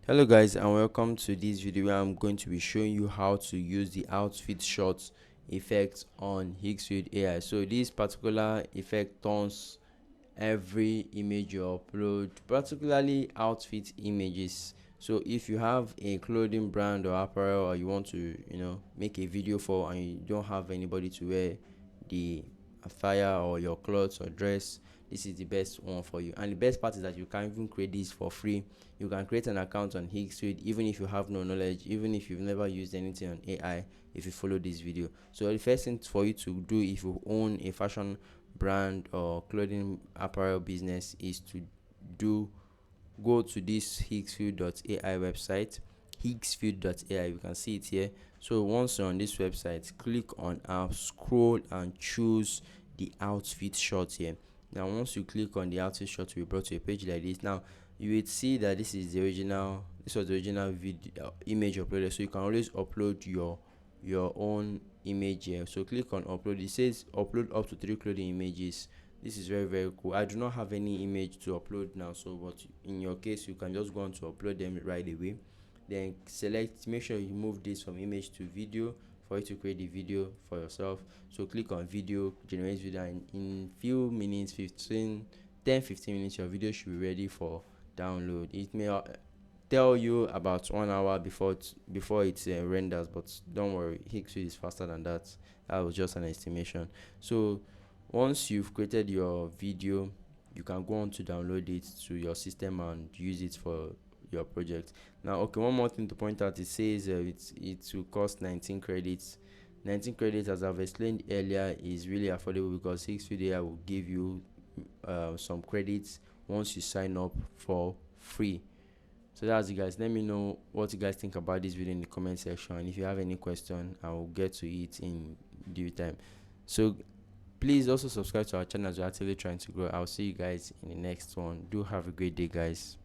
Hello guys, and welcome to this video where I'm going to be showing you how to use the outfit shot effect on Higgsfield AI. So this particular effect turns every image you upload, particularly outfit images. So if you have a clothing brand or apparel, or you want to make a video for, and you don't have anybody to wear the attire or your clothes or dress, this is the best one for you. And the best part is that you can even create this for free. You can create an account on Higgsfield even if you have no knowledge, even if you've never used anything on AI, if you follow this video. So the first thing for you to do, if you own a fashion brand or clothing apparel business, is to do go to this higgsfield.ai website. Higgsfield.ai, you can see it here. So once you're on this website, click on scroll and choose the outfit shot here. Now once you click on the outfit shot, we brought to a page like this. Now you will see that this was the original video image uploaded. So you can always upload your own image here. So click on upload. It says upload up to 3 clothing images. This is very cool. I do not have any image to upload now, so but in your case you can just go on to upload them right away. Then make sure you move this from image to video for you to create the video for yourself. So click on video, generate video, and in few minutes, 15 minutes, your video should be ready for download. It may tell you about 1 hour before it renders, but don't worry, Higgsfield is faster than that. That was just an estimation. So once you've created your video, you can go on to download it to your system and use it for your project. Now, okay, one more thing to point out: it says it will cost 19 credits. 19 credits, as I've explained earlier, is really affordable because Higgsfield will give you some credits once you sign up for free. So that's it, guys. Let me know what you guys think about this video in the comment section, and if you have any question, I will get to it in due time. So please also subscribe to our channel as we're actively trying to grow. I'll see you guys in the next one. Do have a great day, guys.